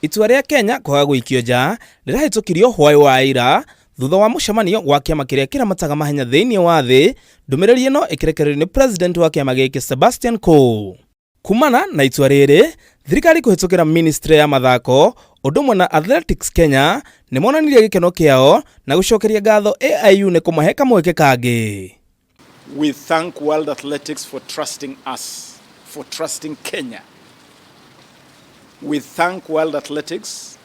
Itua ria Kenya kwaga guikio nja rirahitukirio hwai wa ira thutha wa mucemanio wa kiama kiria kiramataga mahenya thiinie wa thi. Ndumiriri ino ikirekererio ni president wa kiama giki Sebastian Coe. Kumana na itua riri, thirikari kuhitukira ministry ya mathako udumwe na Athletics Kenya ni monanirie gikeno kiao na gucokeria ngatho AIU ni kumahe kamweke kangi. We thank World Athletics for trusting us, for trusting Kenya. We thank World Athletics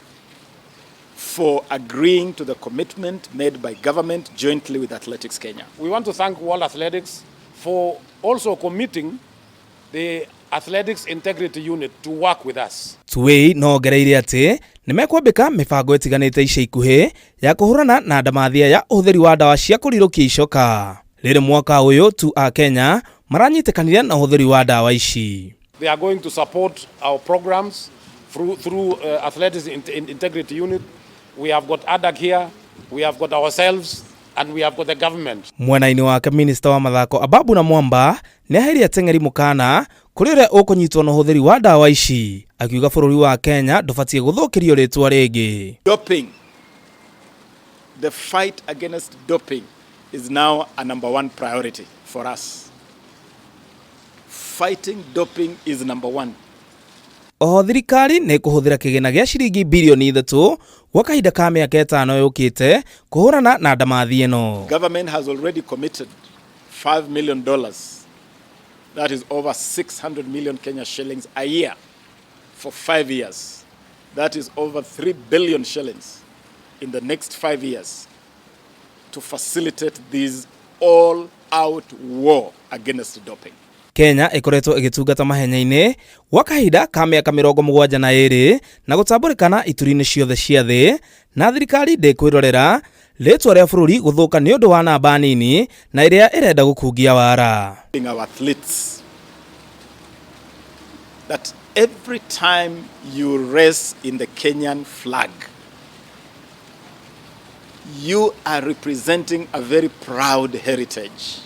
for agreeing to the commitment made by government jointly with Athletics Kenya. We want to thank World Athletics for also committing the Athletics Integrity Unit to work with us. Tuwei no gereire ati nimekwambika mibango itiganite ica ikuhi ya kuhurana na ndamathia ya uhutheri wa dawa cia kurirukia icoka. Riri mwaka uyu tu a Kenya maranyitekanire na uhutheri wa dawa ici. They are going to support our programs through Athletics Integrity Unit. We have got ADAG here, we have got ourselves, and we have got the government. Mwena-ini wake minister wa mathako Ababu na Mwamba ni aheri Ateng'eri mukana kuri uria ukunyitwo na uhutheri wa dawa ici, akiuga bururi wa Kenya ndubatie guthukirio ritwa ringi. Doping, the fight against doping is now a #1 priority for us. Fighting doping is #1. Oho thirikari ni kuhuthira kigina gia ciringi bilioni 3 gwa kahinda ka miaka 5 yukite kuhurana na ndamathia ino. Government has already committed $5 million. That is over 600 million Kenya shillings a year for 5 years. That is over 3 billion shillings in the next 5 years to facilitate this all-out war against doping. Kenya ikoretwo igitugata mahenyaini gwa kahinda ka miaka 72 na gutamburikana ituri-ini ciothe cia thi, na thirikari ndikwirorera ritwa ria bururi guthuka ni undu wa namba nini na iria irenda gukungia wara. Our athletes that every time you race in the Kenyan flag, you are representing a very proud heritage.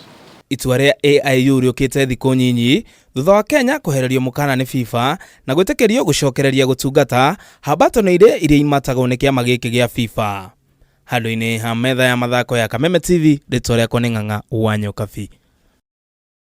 Itua ria AIU riukite thiku nyinyi thutha wa Kenya kuhererio mukana ni FIFA na gwitikirio gucokereria gutugata hambatano iria imatagwo ni kiama giki gia FIFA. Handu-ini ha metha ya mathako ya Kameme TV, ritwa riakwa ni Ng'ang'a wa Nyokabi.